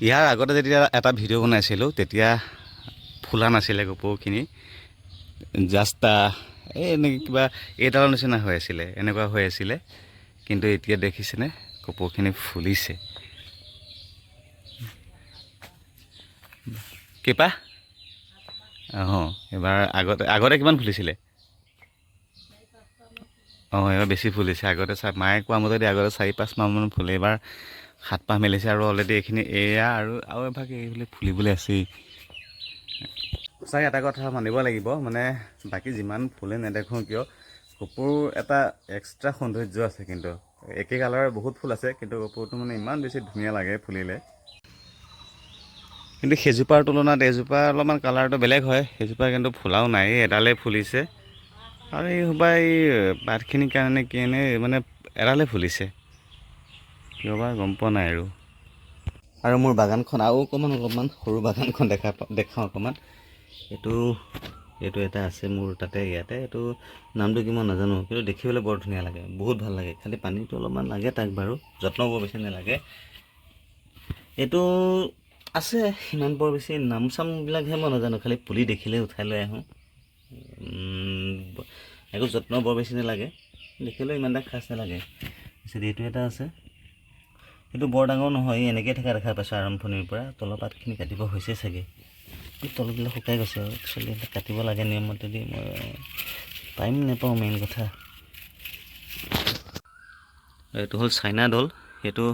ইয়াৰ আগতে যেতিয়া এটা ভিডিঅ' বনাইছিলোঁ তেতিয়া ফুলা নাছিলে কপৌখিনি, জাষ্ট এই এনেকৈ কিবা এইডালৰ নিচিনা হৈ আছিলে, এনেকুৱা হৈ আছিলে। কিন্তু এতিয়া দেখিছেনে কপৌখিনি ফুলিছে। কেপা এবাৰ আগতে কিমান ফুলিছিলে? এইবাৰ বেছি ফুলিছে। আগতে মায়ে কোৱা মতে আগতে 4-5 মাহমান ফুলে, এইবাৰ 7 মাহ মেলিছে আৰু অলৰেডি এইখিনি এয়া আৰু এভাগ এইফালে ফুলিবলৈ আছেই। সঁচাকৈ এটা কথা মানিব লাগিব, মানে বাকী যিমান ফুলে নেদেখোঁ কিয় কপৌৰ এটা এক্সট্ৰা সৌন্দৰ্য আছে। কিন্তু একে কালাৰৰ বহুত ফুল আছে, কিন্তু কপৌটো মানে ইমান বেছি ধুনীয়া লাগে ফুলিলে। কিন্তু সেইজোপাৰ তুলনাত এইজোপা অলপমান কালাৰটো বেলেগ হয়। সেইজোপা কিন্তু ফুলাও নাই, এডালেই ফুলিছে। আৰু এই পাতখিনিৰ কাৰণে কিনে মানে এডালে ফুলিছে, কিয়বা গম পোৱা নাই। আৰু মোৰ বাগানখন আৰু অলপমান সৰু বাগানখন দেখাওঁ অকণমান। এইটো এটা আছে মোৰ তাতে ইয়াতে, এইটো নামটো কি মই নাজানো, কিন্তু দেখিবলৈ বৰ ধুনীয়া লাগে, বহুত ভাল লাগে। খালি পানীটো অলপমান লাগে তাক বাৰু, যত্ন বৰ বেছি নালাগে। এইটো আছে ইমান বৰ বেছি নাম চামবিলাকহে মই নাজানো, খালি পুলি দেখিলে উঠাই লৈ আহোঁ। একো যত্ন বৰ বেছি নালাগে, দেখিলেও ইমান এটা খাচ নালাগে। পিছত এইটো এটা আছে, সেইটো বৰ ডাঙৰ নহয়, এনেকৈ থকা দেখা পাইছোঁ আৰম্ভণিৰ পৰা। তলৰ পাতখিনি কাটিব হৈছে চাগে, তলবিলাক শুকাই গৈছে। একচুৱেলি কাটিব লাগে নিয়মমতে দি, মই টাইম নাপাওঁ মেইন কথা। এইটো হ'ল চাইনা দল, সেইটো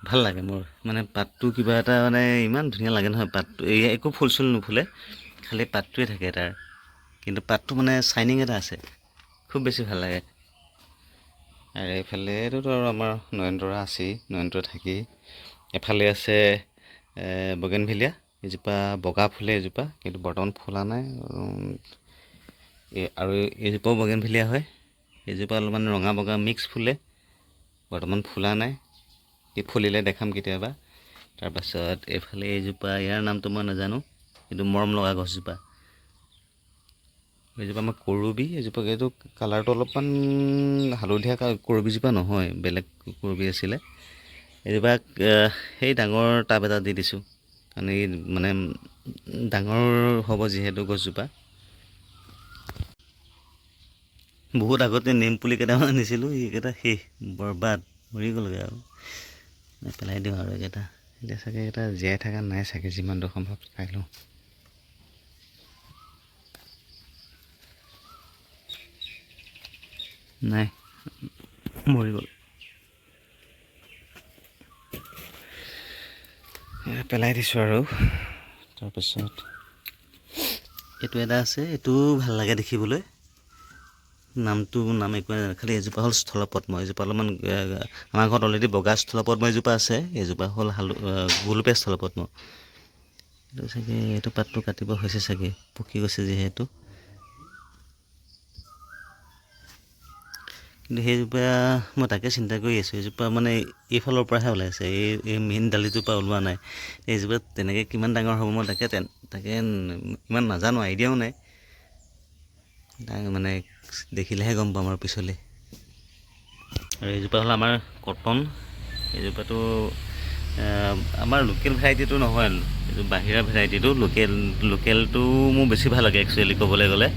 ভাল লাগে মোৰ, মানে পাতটো কিবা এটা মানে ইমান ধুনীয়া লাগে নহয়। পাতটো একো ফুল চুল নুফুলে, খালি পাতটোৱে থাকে তাৰ, কিন্তু পাতটো মানে চাইনিং এটা আছে, খুব বেছি ভাল লাগে। আৰু এইফালে এইটোতো আৰু আমাৰ নয়নতৰা আছেই, নয়নতৰা থাকেই। এফালে আছে বগেনভিলিয়া, এজোপা বগা ফুলে এজোপা, কিন্তু বৰ্তমান ফুলা নাই। আৰু এইজোপাও বগেনভিলিয়া হয়, এইজোপা অলপমান ৰঙা বগা মিক্স ফুলে, বৰ্তমান ফুলা নাই। ফুলিলে দেখাম কেতিয়াবা। তাৰপাছত এইফালে এইজোপা, ইয়াৰ নামটো মই নাজানো, কিন্তু মৰম লগা গছজোপা। এইজোপা আমাৰ কৰবী, এইটো কালাৰটো অলপমান হালধীয়া, কৰবীজোপা নহয়, বেলেগ কৰবী আছিলে। এইজোপা সেই ডাঙৰ টাব এটা দি দিছোঁ, কাৰণ এই মানে ডাঙৰ হ'ব যিহেতু গছজোপা। বহুত আগতে নেম পুলি কেইটামান আনিছিলোঁ, এইকেইটা শেষ, বৰবাদ, মৰি গ'লগৈ আৰু পেলাই দিওঁ আৰু এইকেইটা। এতিয়া চাগে এটা জীয়াই থকা নাই চাগে, যিমান দূৰ সম্ভৱ চাই লওঁ। নাই, মৰি গ'ল, পেলাই দিছোঁ আৰু। তাৰপিছত এইটো এটা আছে, এইটোও ভাল লাগে দেখিবলৈ, নাম একোৱে নাজানো, খালি এজোপা হ'ল স্থলপদ্ম। এজোপা অলপমান আমাৰ ঘৰত অলৰেডি বগা স্থলপদ্ম এজোপা আছে, এজোপা হ'ল গোলপীয়া স্থলপদ্ম। এইটো চাগে, এইটো পাতটো কাটিব হৈছে চাগে, পকি গৈছে যিহেতু। কিন্তু সেইজোপা মই তাকে চিন্তা কৰি আছোঁ, এইজোপা মানে এইফালৰ পৰাহে ওলাইছে, এই মেইন ডালিটোৰ পৰা ওলোৱা নাই। এইজোপা তেনেকৈ কিমান ডাঙৰ হ'ব মই তাকে ইমান নাজানো, আইডিয়াও নাই। মানে দেখিলেহে গম পাম আৰু পিছলৈ। আৰু এইজোপা হ'ল আমাৰ কটন। এইজোপাটো আমাৰ লোকেল ভেৰাইটিটো নহয়, এইটো বাহিৰা ভেৰাইটিটো। লোকেলটো মোৰ বেছি ভাল লাগে একচুৱেলি ক'বলৈ গ'লে,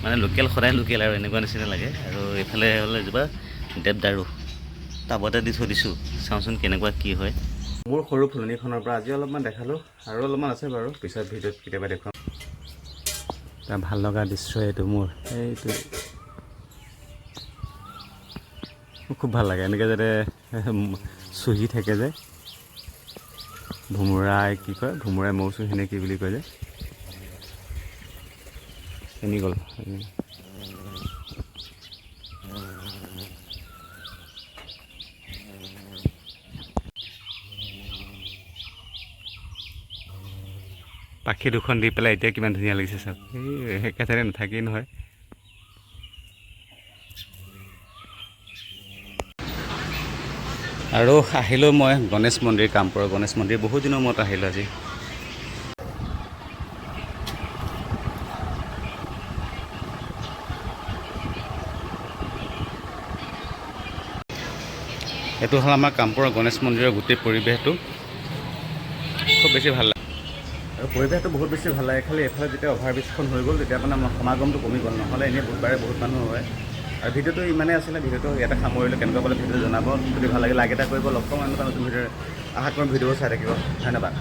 মানে লোকেল সদায় লোকেল আৰু এনেকুৱা নিচিনা লাগে। আৰু এইফালে হ'ল এজোপা দেৱদাৰু, টাবতে দি থৈ দিছোঁ, চাওঁচোন কেনেকুৱা কি হয়। মোৰ সৰু ফুলনিখনৰ পৰা আজি অলপমান দেখালোঁ, আৰু অলপমান আছে বাৰু, পিছত ভিডিঅ'ত কেতিয়াবা দেখুৱাম। এটা ভাল লগা দৃশ্য এইটো মোৰ, এইটো খুব ভাল লাগে। এনেকৈ যাতে চুহি থাকে যে, ভোমোৰাই কি কয়, ভোমোৰাই মৌচুহি সেনে কি বুলি কয় যে, এনি গ'ল। পাখি দুখন দি পেলাই এতিয়া কিমান ধুনীয়া লাগিছে চাওক, এই একেঠাইতে নাথাকেই নহয়। আৰু আহিলোঁ মই গণেশ মন্দিৰ, কামপুৰৰ গণেশ মন্দিৰ। বহুত দিনৰ মূৰত আহিলোঁ আজি। এইটো হ'ল আমাৰ কামপুৰৰ গণেশ মন্দিৰৰ গোটেই পৰিৱেশটো। খুব বেছি ভাল লাগে আৰু পৰিৱেশটো বহুত বেছি ভাল লাগে। খালি এফালে যেতিয়া অভাৰব্ৰিজখন হৈ গ'ল তেতিয়া মানে সমাগমটো কমি গ'ল, নহ'লে এনেই বুধবাৰে বহুত মানুহ হয়। আৰু ভিডিঅ'টো ইমানেই আছিলে, ভিডিঅ'টো ইয়াতে সামৰিলোঁ। কেনেকুৱা পালে ভিডিঅ'টো জনাব, যদি ভাল লাগে লাইক এটা কৰিব, লগ পাম এনেকুৱা নতুন ভিডিঅ' আশা কৰিম ভিডিঅ'বোৰ চাই থাকিব। ধন্যবাদ।